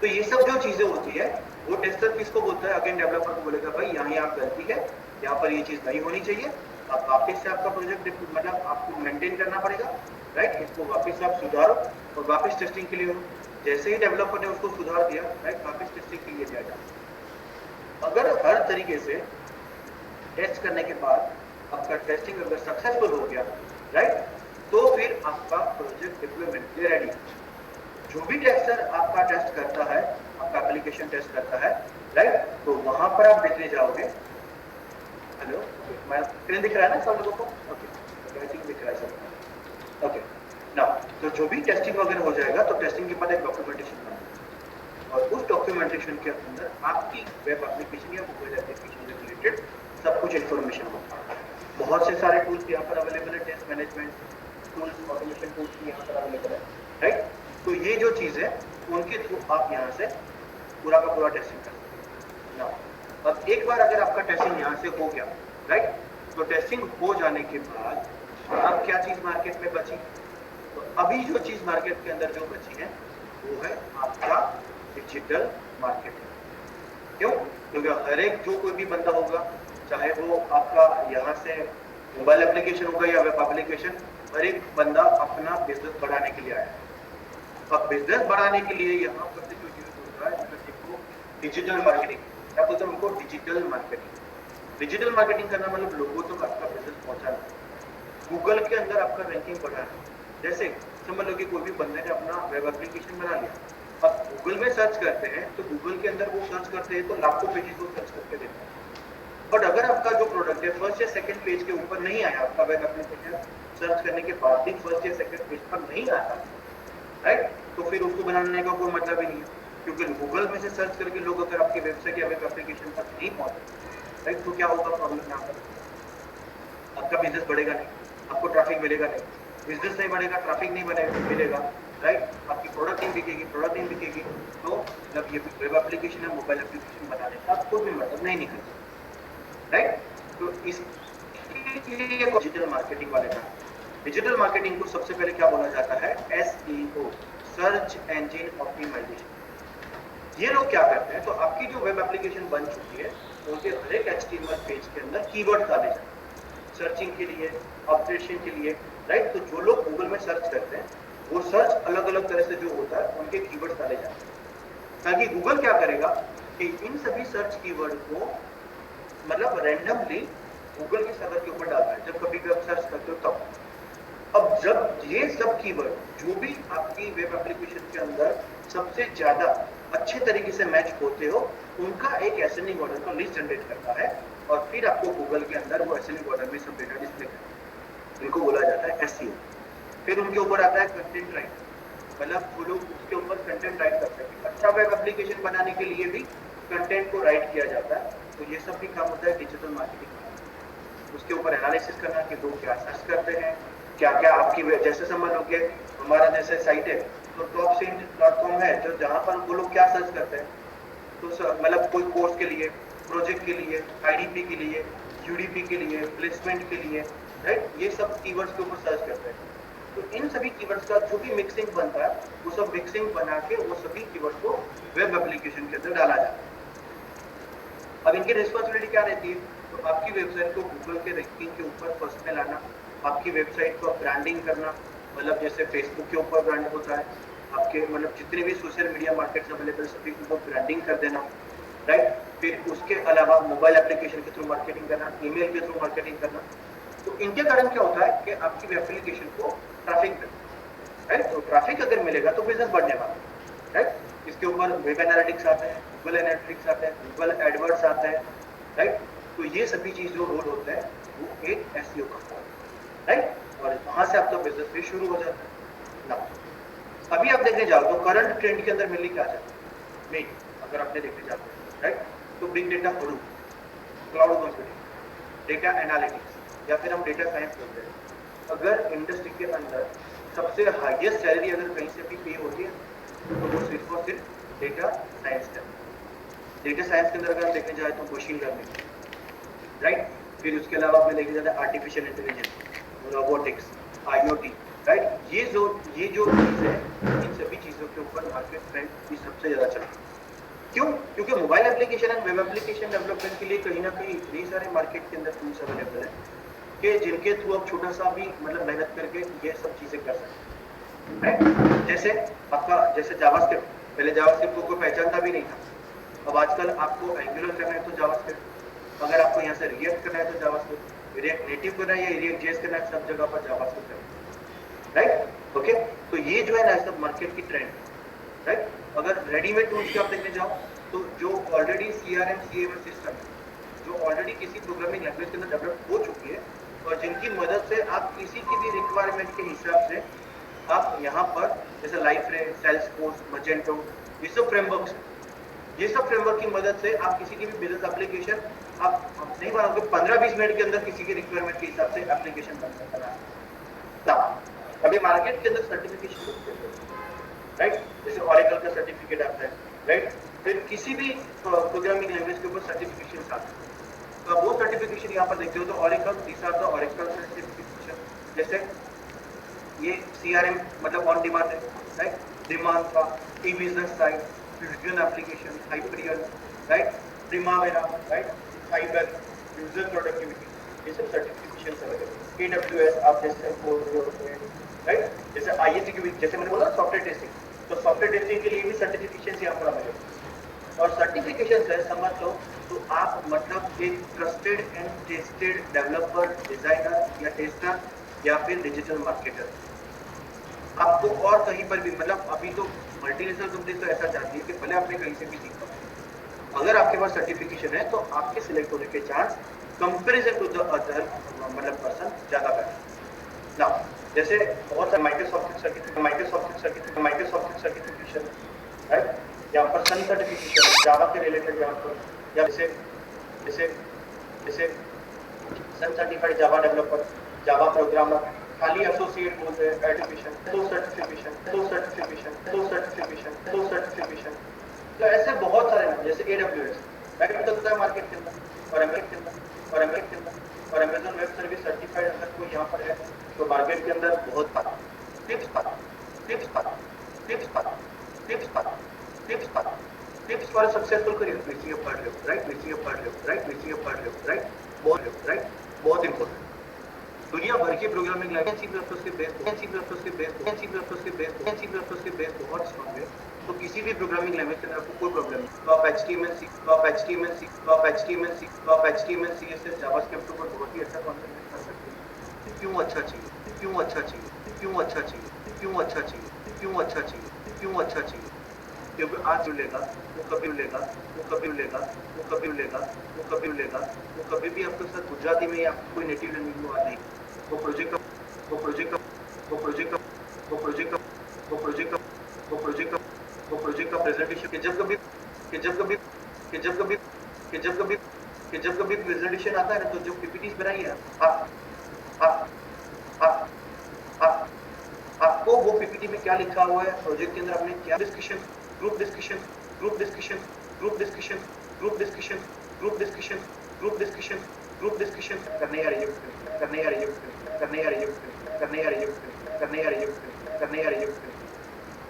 तो ये सब जो चीजें होती है वो टेस्टर किसको बोलता है, अगेन डेवलपर को बोलेगा भाई यहाँ आप गलती है, यहाँ पर ये चीज नहीं होनी चाहिए, आप वापस से आपका प्रोजेक्ट मतलब आपको मेंटेन करना पड़ेगा, राइट, इसको वापस आप सुधारो और वापस टेस्टिंग के लिए हो। जैसे ही डेवलपर ने उसको सुधार दिया, राइट, वापस टेस्टिंग के लिए जाएगा। अगर हर तरीके से टेस्ट करने के बाद आपका टेस्टिंग अगर सक्सेसफुल हो गया, राइट, तो फिर आपका प्रोजेक्ट डिप्लॉयमेंट के लिए रेडी। जो भी टेस्टर आपका टेस्ट करता है आपका एप्लीकेशन टेस्ट करता है, राइट। तो वहां पर आप देखने जाओगे, हेलो मैं स्क्रीन दिख रहा है ना सब लोगों को? ओके आई थिंक दिख रहा है सब। ओके ना, तो जो भी टेस्टिंग वगैरह हो जाएगा तो टेस्टिंग के बाद एक डॉक्यूमेंटेशन बनेगा और उस डॉक्यूमेंटेशन के अंदर आपकी वेब एप्लीकेशन या मोबाइल एप्लीकेशन से रिलेटेड सब कुछ इन्फॉर्मेशन होगा। बहुत से सारे टूल्स यहाँ पर अवेलेबल है, test management tools, automation tools भी यहाँ पर अवेलेबल है, राइट। तो ये जो चीज़ है उनके थ्रू आप यहाँ से पूरा का पूरा टेस्टिंग कर सकते हैं। अब एक बार अगर आपका टेस्टिंग यहाँ से हो गया, राइट, तो टेस्टिंग हो जाने के बाद अब क्या चीज़ मार्केट में बची? तो अभी जो चीज़ मार्केट के अंदर जो बची है वो है आपका डिजिटल मार्केटिंग। क्यों? क्योंकि हर एक जो कोई भी बंदा होगा, चाहे वो आपका यहाँ से मोबाइल एप्लीकेशन होगा या वेब एप्लीकेशन, हर एक बंदा अपना बिजनेस बढ़ाने के लिए आया है। अब बिजनेस बढ़ाने के लिए यहाँ पर जो यूज होता है देखो डिजिटल मार्केटिंग, क्या बोलते हैं उनको? Digital marketing. डिजिटल मार्केटिंग करना मतलब लोगों तक आपका बिजनेस पहुंचाना, गूगल के अंदर आपका रैंकिंग बढ़ाना। जैसे समझ लो कि कोई भी बंदे ने अपना वेब एप्लीकेशन बना लिया, अब गूगल में सर्च करते हैं तो गूगल के अंदर वो सर्च करते हैं तो लाखों पेजेस को सर्च करके देते हैं। बट अगर आपका जो प्रोडक्ट है फर्स्ट या सेकंड पेज के ऊपर नहीं आया, आपका वेब एप्लीकेशन सर्च करने के बाद भी फर्स्ट या सेकंड पेज पर नहीं आया, राइट, तो फिर उसको बनाने का कोई मतलब ही नहीं है। क्योंकि गूगल में से सर्च करके लोग अगर आपकी वेबसाइट या वेब एप्लीकेशन तक नहीं पहुंचे, राइट, तो क्या होगा प्रॉब्लम यहाँ पर? आपका बिजनेस बढ़ेगा नहीं, आपको ट्रैफिक मिलेगा नहीं, बिजनेस नहीं बढ़ेगा, ट्रैफिक नहीं मिलेगा, राइट, आपकी प्रोडक्ट नहीं बिकेगी, तो जब ये वेब एप्लीकेशन है, मोबाइल एप्लीकेशन बनाने का कोई भी मतलब नहीं निकलता, राइट। तो इसलिए डिजिटल मार्केटिंग वाले का, डिजिटल मार्केटिंग को सबसे पहले क्या बोला जाता है? SEO, search engine optimisation. ये लोग क्या करते हैं, तो आपकी जो वेब एप्लीकेशन बन चुकी है उनके हर एक HTML पेज के अंदर कीवर्ड डाले जाते हैं सर्चिंग के लिए, ऑपरेशन के लिए, राइट। तो जो लोग गूगल में सर्च करते हैं वो सर्च अलग अलग तरह से जो होता है उनके कीवर्ड डाले जाते हैं, ताकि गूगल क्या करेगा कि इन सभी सर्च कीवर्ड को मतलब रैंडमली गूगल के सर्वर के ऊपर डालता है जब कभी भी आप सर्च करते हो तब। अब जब ये सब कीवर्ड जो भी आपकी वेब एप्लीकेशन के अंदर सबसे ज्यादा अच्छे तरीके से मैच होते हो, उनका एक एसेंडिंग ऑर्डर का लिस्ट जनरेट करता है और फिर आपको गूगल के अंदर वो एसेंडिंग ऑर्डर में सब डेटा डिस्प्ले करता है, जिनको बोला जाता है SEO। फिर उनके ऊपर आता है कंटेंट राइट, मतलब वो लोग उसके ऊपर कंटेंट राइट करते हैं। अच्छा वेब एप्लीकेशन बनाने के लिए भी कंटेंट को राइट किया जाता है, तो ये सब भी काम होता है डिजिटल मार्केटिंग में। उसके ऊपर एनालिसिस करना कि लोग क्या सर्च करते हैं, क्या क्या आपकी जैसे समझ लो कि हमारा जैसे साइट है तो topsint.com है जो जहाँ पर वो लोग क्या सर्च करते हैं, तो मतलब कोई कोर्स के लिए, प्रोजेक्ट के लिए, IDP के लिए, UDP के लिए, प्लेसमेंट के लिए, राइट, ये सब कीवर्ड्स के ऊपर सर्च करते हैं। तो इन सभी कीवर्ड्स का जो भी मिक्सिंग बनता है वो सब मिक्सिंग बना के वो सभी कीवर्ड्स को वेब एप्लीकेशन के अंदर डाला जाता है। अब इनकी रिस्पॉन्सिबिलिटी क्या रहती है? तो आपकी वेबसाइट को गूगल के रैंकिंग के ऊपर फर्स्ट में लाना, आपकी वेबसाइट को ब्रांडिंग करना, मतलब जैसे फेसबुक के ऊपर ब्रांड होता है, आपके मतलब जितने भी सोशल मीडिया मार्केट्स अवेलेबल सभी को ब्रांडिंग कर देना, राइट। फिर उसके अलावा मोबाइल एप्लीकेशन के थ्रू मार्केटिंग करना, ईमेल के थ्रू मार्केटिंग करना। तो इनके कारण क्या होता है कि आपकी एप्लीकेशन को ट्रैफिक मिलता है, राइट। तो ट्रैफिक अगर मिलेगा तो बिजनेस बढ़ने वाला है, राइट। इसके ऊपर वेब एनालिटिक्स आते हैं, गूगल एनालिटिक्स आते हैं, गूगल एडवर्ड्स आते हैं, राइट। तो ये सभी चीज जो रोल होते हैं वो एक SEO का है, राइट। और वहां से आपका बिजनेस भी शुरू हो जाता है ना। अभी आप देखने जाओ तो करंट ट्रेंड के अंदर मिलने क्या जाता है नहीं, अगर आपने देखने जाते हैं, राइट, तो big data, Hadoop, cloud computing, data analytics या फिर हम डेटा साइंस बोलते हैं। अगर इंडस्ट्री के अंदर सबसे हाईएस्ट सैलरी अगर कहीं से भी पे होती है तो वो सिर्फ और सिर्फ डेटा साइंस का। डेटा साइंस के अंदर अगर हम देखने जाए तो मशीन लर्निंग, राइट। फिर उसके अलावा आपने देखने जाता है artificial intelligence, robotics, IoT, right. ये जो चीज़ है इन सभी चीज़ों के ऊपर मार्केट ट्रेंड भी सबसे ज़्यादा चल रहा है। क्यों? क्योंकि mobile application and web application development के लिए कहीं ना कहीं इतने सारे मार्केट के अंदर टूल्स अवेलेबल है कि जिनके थ्रू आप छोटा सा भी मतलब मेहनत करके ये सब चीज़ें कर सकते हैं, राइट। जैसे आपका जैसे जावास्क्रिप्ट, पहले जावास्क्रिप्ट को कोई पहचानता भी नहीं था, अब आजकल आपको एंगुलर करना है तो जावास्क्रिप्ट, अगर आपको यहाँ से रिएक्ट करना है तो जावास्क्रिप्ट, रिएक्ट नेटिव करना है या रिएक्ट जेएस करना है, सब जगह पर जावास्क्रिप्ट है, राइट। ओके, तो ये जो है ना सब मार्केट की ट्रेंड, राइट। अगर रेडीमेड टूल्स की आप देखने जाओ तो जो ऑलरेडी CRM CMS सिस्टम है, जो ऑलरेडी किसी प्रोग्रामिंग लैंग्वेज के अंदर डेवलप हो चुकी है और जिनकी मदद से आप किसी की भी रिक्वायरमेंट के हिसाब से आप यहाँ पर जैसे लाइफरे, सेल्सफोर्स, मजेंटो, ये सब फ्रेमवर्क्स, ये सब फ्रेमवर्क की मदद से आप किसी की भी बिजनेस एप्लीकेशन आप नहीं बनाओगे, 15-20 मिनट के अंदर किसी की रिक्वायरमेंट के हिसाब से एप्लीकेशन बन सकता है। अभी मार्केट के अंदर सर्टिफिकेशन, राइट, जैसे ऑरेकल का सर्टिफिकेट आता है, राइट, फिर किसी भी प्रोग्रामिंग लैंग्वेज के ऊपर सर्टिफिकेशन आते हैं, तो वो सर्टिफिकेशन यहाँ पर देखते हो तो Oracle, these are the Oracle certification, जैसे ये CRM मतलब ऑन डिमांड है, राइट, डिमांड का e business suite, fusion application, Hyperion, right, Primavera, right, fibre, user productivity, ये सब सर्टिफिकेशन अवेलेबल है। AWS आप जैसे राइट, जैसे ISTQB, जैसे मैंने बोला सॉफ्टवेयर टेस्टिंग, तो सॉफ्टवेयर टेस्टिंग के लिए भी सर्टिफिकेशन यहाँ पर अवेलेबल है। और सर्टिफिकेशन है समझ लो तो आप मतलब एक trusted and tested developer, designer या टेस्टर या फिर डिजिटल मार्केटर, आपको और कहीं पर भी मतलब अभी तो मल्टीनेशनल कंपनी तो ऐसा चाहती है कि भले आपने कहीं से भी सीखा, अगर आपके पास सर्टिफिकेशन है तो आपके सिलेक्ट होने के chance comparison to the other मतलब पर्सन ज्यादा बेटर ना। जैसे बहुत सारे माइक्रोसॉफ्ट सर्टिफिकेशन, राइट, यहाँ पर सन सर्टिफिकेशन जावा के रिलेटेड, यहाँ पर या जैसे जैसे जैसे सन सर्टिफाइड जावा डेवलपर, जावा प्रोग्रामर, खाली एसोसिएट बोलते हैं, एजुकेशन, दो सर्टिफिकेशन, तो ऐसे बहुत सारे नाम, जैसे AWS बैकअप चलता है मार्केट के अंदर, और अमेज़न वेब सर्विस सर्टिफाइड अगर कोई यहाँ पर है तो मार्केट के अंदर बहुत tips for successful career, which you have heard of, right, बहुत इंपॉर्टेंट। दुनिया भर की प्रोग्रामिंग लैंग्वेज बहुत स्ट्रांग है, तो किसी भी प्रोग्रामिंग लैंग्वेज के अंदर आपको कोई प्रॉब्लम नहीं, तो आप HTML CSS जावास्क्रिप्ट पर बहुत ही अच्छा कॉन्सेंट्रेट कर सकते हैं। क्यों अच्छा चाहिए, क्योंकि आज जुड़ेगा वो कभी मिलेगा, वो कभी भी आपके साथ गुजराती में या कोई नेटिव लैंग्वेज में बात नहीं, वो प्रोजेक्ट का प्रेजेंटेशन कि जब कभी प्रेजेंटेशन आता है ना, तो जो PPTs बनाई है आपको वो PPT में क्या लिखा हुआ है, प्रोजेक्ट के अंदर आपने क्या डिस्कशन, ग्रुप डिस्कशन करने आ रही है।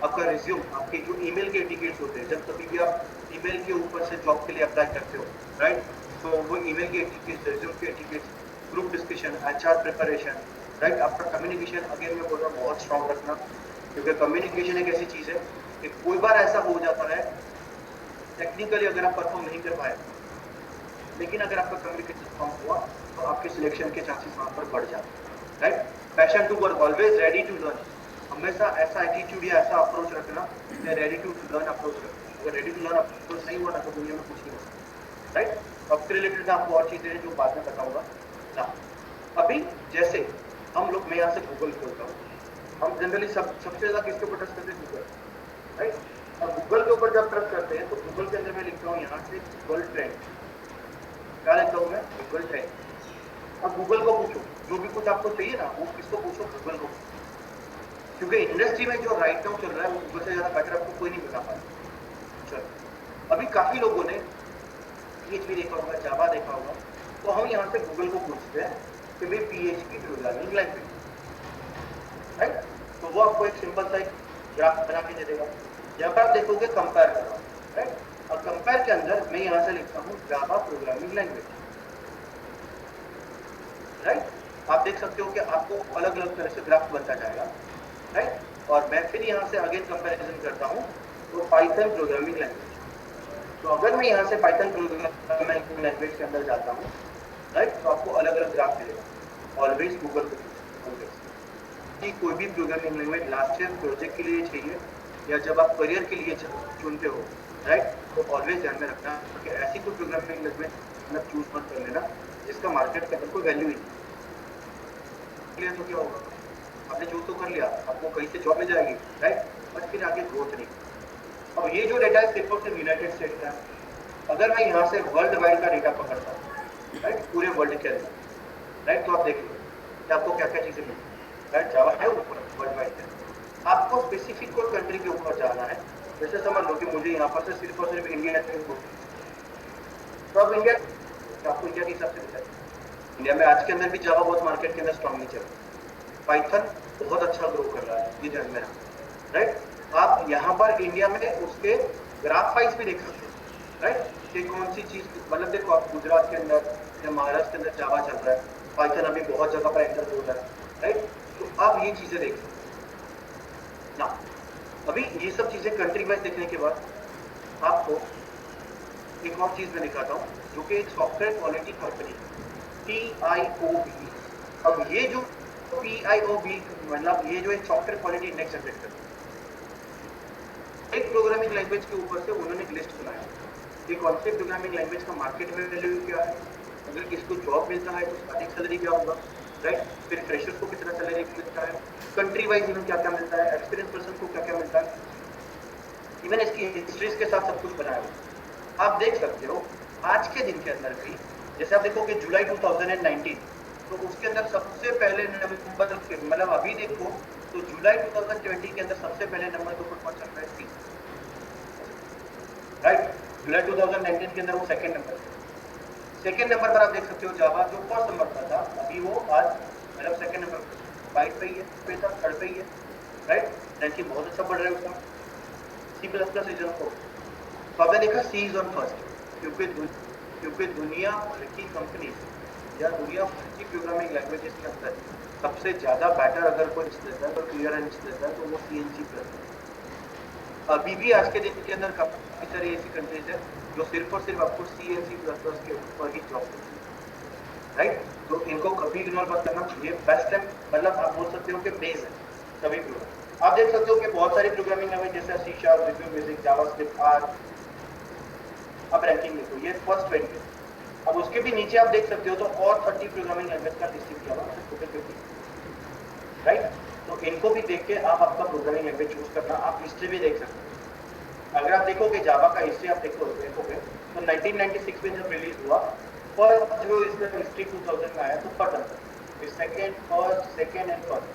आपका रिज्यूम, आपके जो ईमेल के एटिकेट्स होते हैं, जब कभी भी आप ईमेल के ऊपर से जॉब के लिए अप्लाई करते हो, राइट, तो वो ईमेल के एटिकेट्स, रिज्यूम के etiquettes, group discussion, HR preparation, right, आपका कम्युनिकेशन अगेन मैं बोल रहा हूँ बहुत स्ट्रॉन्ग रखना, क्योंकि कम्युनिकेशन एक ऐसी चीज़ है कि कोई बार ऐसा हो जाता है टेक्निकली अगर आप परफॉर्म नहीं कर पाए, लेकिन अगर आपका कम्युनिकेशन स्ट्रॉन्ग हुआ तो आपके सिलेक्शन के चांसेस वहाँ पर बढ़ जाते हैं, right. Passion to work, always ready to learn, हमेशा ऐसा एटीट्यूड या ऐसा अप्रोच रखना, रेडी टू लर्न अप्रोच रखना। अगर रेडी टू लर्न अप्रोच नहीं हुआ ना तो दुनिया में कुछ नहीं होता, राइट। अब के रिलेटेड आपको और चीज़ें हैं जो बाद में बताऊंगा ना। अभी जैसे हम लोग, मैं यहाँ से गूगल खोलता हूँ, हम जनरली सबसे ज़्यादा किसके ऊपर ट्रस्ट करते हैं, गूगल, राइट। अब गूगल के ऊपर जब ट्रस्ट करते हैं तो गूगल के अंदर मैं लिखता हूँ यहाँ से गूगल ट्रेंड, क्या लिखता हूँ मैं, गूगल ट्रेंड। अब गूगल को पूछो जो भी कुछ आपको चाहिए ना, वो किसको पूछो, गूगल को, क्योंकि इंडस्ट्री में जो राइट नाउ चल रहा है वो गूगल से ज़्यादा बेटर आपको कोई नहीं बता पाएगा। चलो, अभी काफ़ी लोगों ने PHP देखा होगा, जावा देखा होगा, तो हम यहाँ से गूगल को पूछते हैं कि भाई PHP प्रोग्रामिंग लैंग्वेज, राइट, तो वो आपको एक सिंपल सा एक ग्राफ बना के दे देगा, जहाँ पर आप देखोगे कंपेयर करो, राइट। और कंपेयर के अंदर मैं यहाँ से लिखता हूँ जावा प्रोग्रामिंग लैंग्वेज, राइट। आप देख सकते हो कि आपको अलग अलग तरह से ग्राफ बनता जाएगा, राइट। और मैं फिर यहाँ से अगेन कंपैरिजन करता हूँ तो पाइथन प्रोग्रामिंग लैंग्वेज, तो अगर मैं यहाँ से पाइथन प्रोग्रामिंग लैंग्वेज के अंदर जाता हूँ, राइट, तो आपको अलग अलग ग्राफ मिलेगा। ऑलवेज गूगल पे कि कोई भी programming language last year project के लिए चाहिए या जब आप करियर के लिए चुनते हो, राइट, तो ऑलवेज ध्यान में रखना कि ऐसी कोई प्रोग्रामिंग लैंग्वेज मतलब चूज मत कर लेना जिसका मार्केट के अंदर कोई वैल्यू ही नहीं। तो क्या होगा, आपने चूज तो कर लिया, आपको कहीं से जॉब मिल जाएगी, राइट, बट फिर आगे ग्रोथ नहीं। और ये जो डेटा है सिर्फ और सिर्फ यूनाइटेड स्टेट का, अगर मैं यहाँ से वर्ल्ड वाइड का डेटा पकड़ता हूँ, राइट, पूरे वर्ल्ड के अंदर, राइट, तो आप देख लो कि आपको क्या क्या चीजें मिलती, राइट, जावा है ऊपर वर्ल्ड वाइड में। आपको स्पेसिफिक कोई कंट्री के ऊपर जाना है, जैसे समझ लो कि मुझे यहाँ पर से सिर्फ और सिर्फ इंडिया तो अब इंडिया, आपको इंडिया के हिसाब से बताइए, इंडिया में आज के अंदर भी जावा बहुत मार्केट के अंदर स्ट्रांगली चल रहा है, पाइथन बहुत अच्छा ग्रो कर रहा है, ये ध्यान में रखना, राइट। आप यहाँ पर इंडिया में उसके ग्राफ वाइज भी देख सकते हो, राइट, कि कौन सी चीज, मतलब देखो आप गुजरात के अंदर या महाराष्ट्र के अंदर जावा चल रहा है, पाइथन अभी बहुत जगह पर एंटर हो रहा है, राइट, तो आप ये चीजें देख सकते ना। अभी ये सब चीजें कंट्री वाइज देखने के बाद आपको एक और चीज मैं दिखाता हूँ, जो कि एक सॉफ्टवेयर क्वालिटी कंपनी PIOB। अब ये जो PIOB मतलब ये जो एक सॉफ्टवेयर क्वालिटी इंडेक्स जनरेट करता है, एक प्रोग्रामिंग लैंग्वेज के ऊपर से उन्होंने एक लिस्ट बनाया कि कौन से प्रोग्रामिंग लैंग्वेज का मार्केट में वैल्यू क्या है, अगर किसको जॉब मिलता है तो स्टार्टिंग सैलरी क्या होगा, राइट, फिर फ्रेशर्स को कितना सैलरी मिलता है, कंट्री वाइज इवन क्या क्या मिलता है, एक्सपीरियंस पर्सन को क्या क्या मिलता है, इवन इसकी हिस्ट्रीज के साथ सब कुछ बनाया हुआ। आप देख सकते हो आज के दिन के अंदर भी, जैसे आप देखो कि जुलाई 2019, तो उसके अंदर सबसे पहले नंबर, मतलब अभी देखो तो जुलाई 2020 के अंदर सबसे पहले नंबर के ऊपर कौन चल रहा है, सी, राइट, जुलाई 2019 के अंदर वो सेकंड नंबर पर आप देख सकते हो जावा जो फर्स्ट नंबर पर था, अभी वो आज मतलब सेकंड नंबर पर बाइट पे ही है, पे था, थर्ड पे ही है, राइट, रैंकिंग बहुत अच्छा बढ़ रहा है उसका। C++ रीजन को तो आपने देखा सी इज ऑन फर्स्ट, क्योंकि दुनिया भर की कंपनी या दुनिया भर की प्रोग्रामिंग लैंग्वेजेस के अंदर सबसे ज्यादा बैटर अगर कोई देता है तो क्लियर देता है तो वो C++। अभी भी आज के दिन के अंदर काफी सारी ऐसी कंट्रीज है जो सिर्फ और सिर्फ आपको C++ के ऊपर ही जॉब देती है, राइट, तो इनको कभी इग्नोर मत करना, ये बेस्ट है, मतलब आप बोल सकते हो कि बेस है सभी प्रोग्राम। आप देख सकते हो कि बहुत सारी प्रोग्रामिंग लैंग्वेज जैसे C#, visual basic, JavaScript, R, अब रैंकिंग देखो ये फर्स्ट 20 है। अब उसके भी नीचे आप देख सकते हो तो और 30 प्रोग्रामिंग लैंग्वेज का लिस्टिंग किया हुआ है, राइट, तो इनको भी देख के आप आपका प्रोग्रामिंग लैंग्वेज चूज करना। आप हिस्ट्री भी देख सकते हो, अगर आप देखोगे जावा का हिस्ट्री आप देखोगे तो 1996 में जब रिलीज हुआ फर्स्ट जो इसका हिस्ट्री 2000 में आया तो first number, second, first, second and first,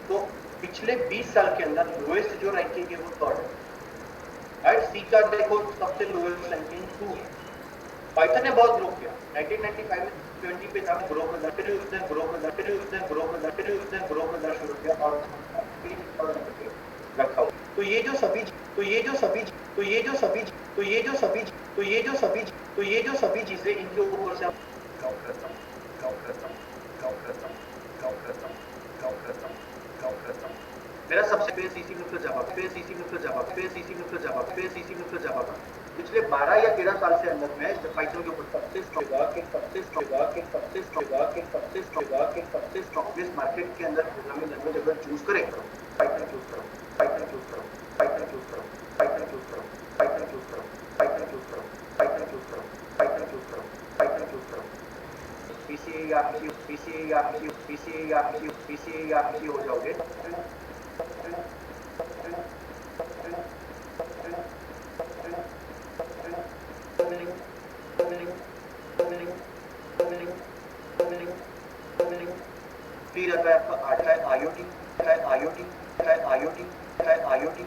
तो पिछले 20 साल के अंदर लोएस्ट जो रैंकिंग है वो थर्ड है, राइट। सी का देखो सबसे लोएस्ट रैंकिंग 2 है। पाइथन ने बहुत ग्रो किया, 1995 में 20 पे था, ग्रो करना, फिर उसने ग्रो करना, फिर उसने ग्रो करना, फिर उसने ग्रो करना शुरू किया और रखा हुआ। तो ये जो सभी चीजें इनके ऊपर से मेरा सबसे बेस इसी में जावा पिछले 12 या 13 साल से अंदर में पाइथन के ऊपर सबसे स्ट्रॉन्गेस्ट मार्केट के अंदर प्रोग्रामिंग लैंग्वेज अगर चूज करें पाइथन चूज करो, पाइथन चूज करो, पाइथन चूज करो, पाइथन चूज करो, पाइथन चूज करो, पाइथन चूज करो, पाइथन चूज करो, पाइथन चूज करो, पाइथन चूज करो, PCA हो जाओगे। फिर आता है आपका IoT,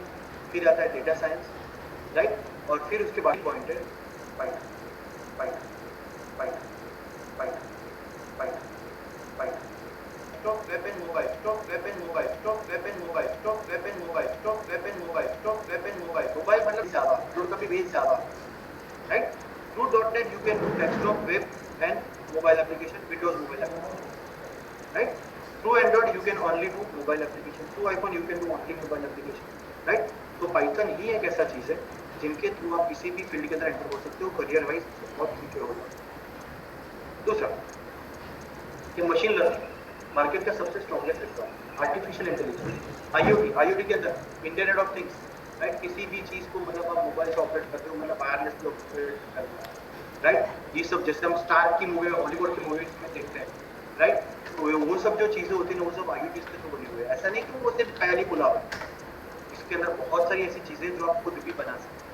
फिर आता है डेटा साइंस, राइट, और फिर उसके बाद पॉइंट है Python, Python, Python, Python, Python, Python. Stock weapon mobile, stock weapon mobile, stock weapon mobile, stock weapon mobile, stock weapon mobile, stock weapon mobile, mobile मतलब जावा, जो कभी base Java, right. Through .NET you can do desktop, web and mobile application, Windows mobile application, right. Through Android you can only do mobile application, through iPhone you can do only mobile application, right. तो पाइथन ही एक ऐसा चीज है जिनके थ्रू आप किसी भी फील्ड के अंदर एंटर हो सकते हो, करियर वाइज बहुत फ्यूचर होगा। दूसरा कि मशीन लर्निंग मार्केट का सबसे strongest sector, artificial intelligence, IoT के अंदर इंटरनेट ऑफ थिंग्स, राइट, किसी भी चीज को मतलब आप मोबाइल से ऑपरेट करते हो, मतलब वायरलेस ऑपरेट करना, राइट, ये सब जैसे हम स्टार की मूवी, हॉलीवुड की मूवीज में देखते हैं, राइट, तो वो सब जो चीजें होती है ना वो सब IoT के थ्रू बनी हुई है। ऐसा नहीं कि वो सिर्फ पहली पुलाव है, इसके अंदर बहुत सारी ऐसी चीजें जो आप खुद भी बना सकते हैं,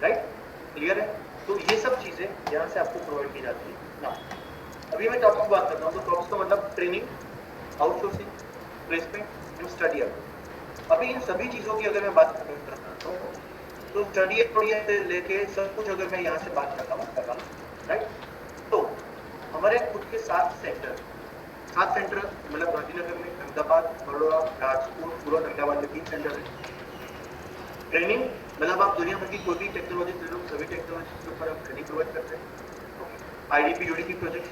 राइट, क्लियर है। तो ये सब चीजें यहाँ से आपको प्रोवाइड की जाती है ना। अभी मैं टॉपिक बात करता हूँ, तो टॉपिक्स का मतलब training, outsourcing, placement and study abroad. अभी इन सभी चीजों की अगर मैं बात करता हूँ तो स्टडी अब्रॉड से लेके सब कुछ अगर मैं यहाँ से बात करता हूँ, राइट, तो हमारे खुद के 7 सेंटर मतलब गांधीनगर में, अहमदाबाद, बड़ौदा, राजकोट, सूरत, अहमदाबाद में 3 सेंटर है। ट्रेनिंग मतलब आप दुनिया भर की कोई भी टेक्नोलॉजी ले लो, सभी टेक्नोलॉजी के ऊपर हम ट्रेनिंग प्रोवाइड करते हैं। IDP UDP project,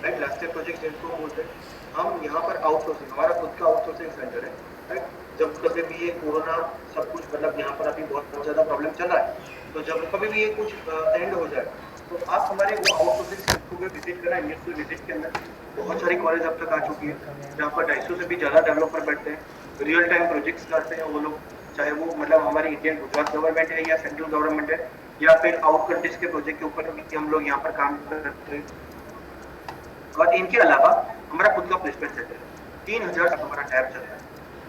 right, last year project जिनको हम बोलते हैं, हम यहाँ पर आउटसोर्सिंग, हमारा खुद का आउटसोर्सिंग सेंटर है, राइट। जब कभी भी ये कोरोना सब कुछ मतलब यहाँ पर अभी बहुत ज्यादा प्रॉब्लम चल रहा है, तो जब कभी भी ये कुछ एंड हो जाए तो आप हमारे वो आउटसोर्सिंग सेंटर को विजिट करना। इंडस्ट्रियल विजिट के अंदर बहुत सारी कॉलेज अब तक आ चुकी है जहाँ पर 250 से भी ज्यादा डेवलपर बैठते हैं, रियल टाइम प्रोजेक्ट्स करते हैं वो लोग, चाहे वो मतलब हमारी इंडियन गुजरात गवर्नमेंट है या सेंट्रल गवर्नमेंट है या फिर आउट कंट्रीज के प्रोजेक्ट के ऊपर हम लोग यहाँ पर काम करते हैं। और इनके अलावा हमारा खुद का प्लेसमेंट सेंटर है, 3000 तक हमारा टैब चल रहा है।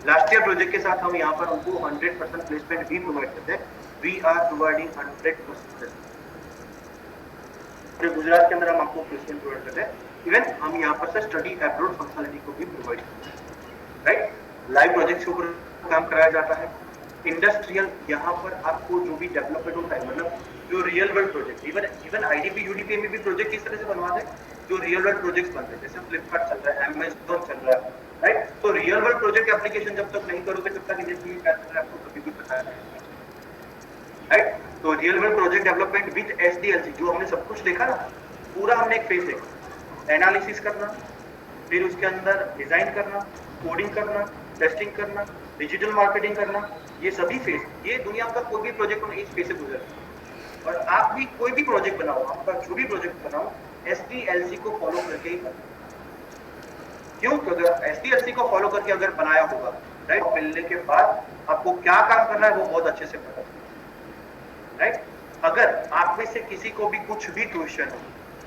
लास्ट ईयर प्रोजेक्ट के साथ हम यहाँ पर उनको 100% प्लेसमेंट भी प्रोवाइड करते हैं। We are providing 100%। पूरे गुजरात के अंदर हम आपको प्लेसमेंट प्रोवाइड करते हैं। इवन हम यहाँ पर से स्टडी अब्रॉड फंक्शनलिटी को भी प्रोवाइड करते हैं, राइट। लाइव प्रोजेक्ट्स के ऊपर काम कराया जाता है। इंडस्ट्रियल यहाँ पर आपको जो भी डेवलपमेंट होता है, मतलब जो real world project, even IDP UDP में भी प्रोजेक्ट इस तरह से बनवाते हैं जो रियल वर्ल्ड प्रोजेक्ट्स बनते हैं, जैसे फ्लिपकार्ट चल रहा है, अमेज़न चल रहा है, राइट। तो रियल वर्ल्ड प्रोजेक्ट एप्लीकेशन जब तक नहीं करोगे तब तक इंडस्ट्री में क्या चल रहा है आपको कभी भी पता नहीं, राइट। तो real world project development with SDLC जो हमने सब कुछ देखा ना, पूरा हमने एक फेज देखा, एनालिसिस करना, फिर उसके अंदर डिजाइन करना, कोडिंग करना, टेस्टिंग करना, डिजिटल मार्केटिंग करना, ये सभी फेज, ये दुनिया का कोई भी प्रोजेक्ट इस फेज से गुजरता है। और आप भी कोई भी प्रोजेक्ट बनाओ, आपका जो भी प्रोजेक्ट बनाओ, SDLC को फॉलो करके ही करना। क्यों? अगर SDLC को फॉलो करके अगर बनाया होगा, राइट, मिलने के बाद आपको क्या काम करना है वो बहुत अच्छे से पता, राइट। अगर आप में से किसी को भी कुछ भी क्वेश्चन हो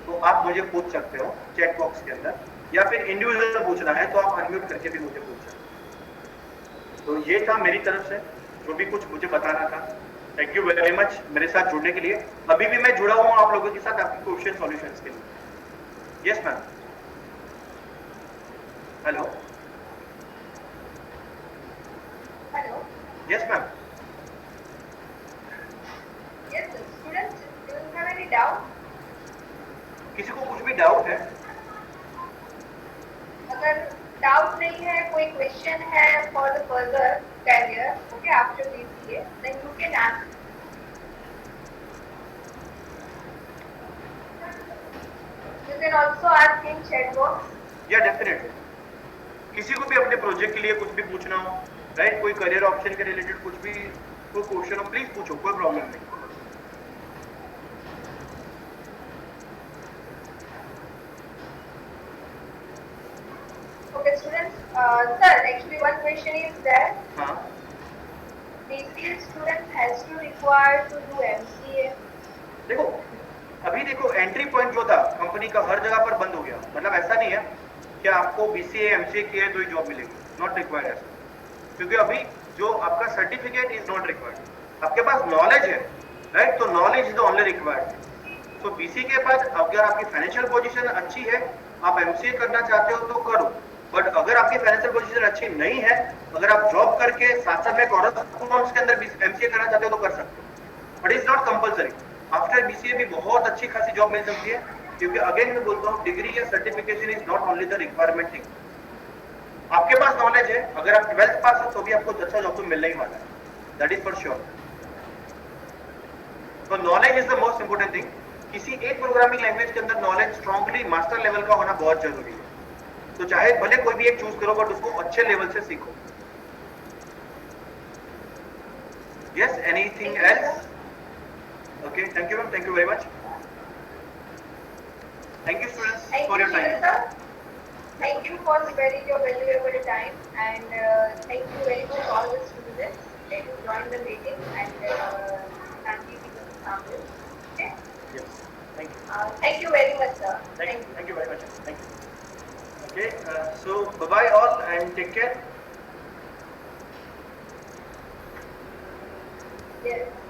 तो आप मुझे पूछ सकते हो चैट बॉक्स के अंदर, या फिर इंडिविजुअल पूछना है तो आप अनम्यूट करके भी मुझे पूछ सकते हो। तो ये था मेरी तरफ से जो भी कुछ मुझे बताना था। थैंक यू वेरी मच मेरे साथ जुड़ने के लिए। अभी भी मैं जुड़ा हुआ हूँ आप लोगों के साथ आपके क्वेश्चन सॉल्यूशंस के लिए। Yes ma'am, hello, hello, yes ma'am. yes students, do you have any doubt? किसी को कुछ भी डाउट है? अगर डाउट नहीं है, कोई क्वेश्चन है for the further career, okay, after BCA, then you can ask. You can also ask in chat box. या डेफिनेटली किसी को भी अपने प्रोजेक्ट के लिए कुछ भी पूछना हो, राइट, कोई करियर ऑप्शन के रिलेटेड कुछ भी कोई क्वेश्चन हो, प्लीज पूछो, कोई प्रॉब्लम नहीं। Okay students, sir, actually one question is that हाँ, BCA student has to require to do MCA. देखो अभी देखो एंट्री पॉइंट जो था कंपनी का हर जगह पर बंद हो गया, मतलब ऐसा नहीं है कि आपको BCA MCA किया है तो ही जॉब मिलेगी, नॉट रिक्वायर्ड ऐसा, क्योंकि अभी जो आपका सर्टिफिकेट इज नॉट रिक्वायर्ड, आपके पास नॉलेज है, राइट, तो knowledge is the only required. तो BCA के बाद अगर आपकी फाइनेंशियल पोजीशन अच्छी है, आप MCA करना चाहते हो तो करो, बट अगर आपकी फाइनेंशियल पोजीशन अच्छी नहीं है, अगर आप जॉब करके साथ साथ में कॉरस्पॉन्डेंस के अंदर MCA करना चाहते हो तो कर सकते हो, but is not compulsory. After BCA भी बहुत अच्छी खासी जॉब मिल सकती है, क्योंकि अगेन मैं बोलता हूँ डिग्री या certification is not only the requirement thing. आपके पास नॉलेज है, अगर आप 12th पास हो तो भी आपको अच्छा जॉब तो मिलना ही वाला है, दैट इज फॉर श्योर। तो knowledge is the most important thing. किसी एक प्रोग्रामिंग लैंग्वेज के अंदर नॉलेज स्ट्रांगली मास्टर लेवल का होना बहुत जरूरी है, तो चाहे भले कोई भी एक चूज करो बट उसको अच्छे लेवल से सीखो। Yes, anything else? Okay, thank you ma'am, thank you very much. Thank you students Thank for you, your time. sir. Thank you for sparing your valuable time, and thank you very much all the students. let you join the meeting and Sanjeev is the sample. Okay. Yes. Thank you. Thank you very much, sir. Thank you very much. Thank you. Okay. So bye bye all and take care. Yes.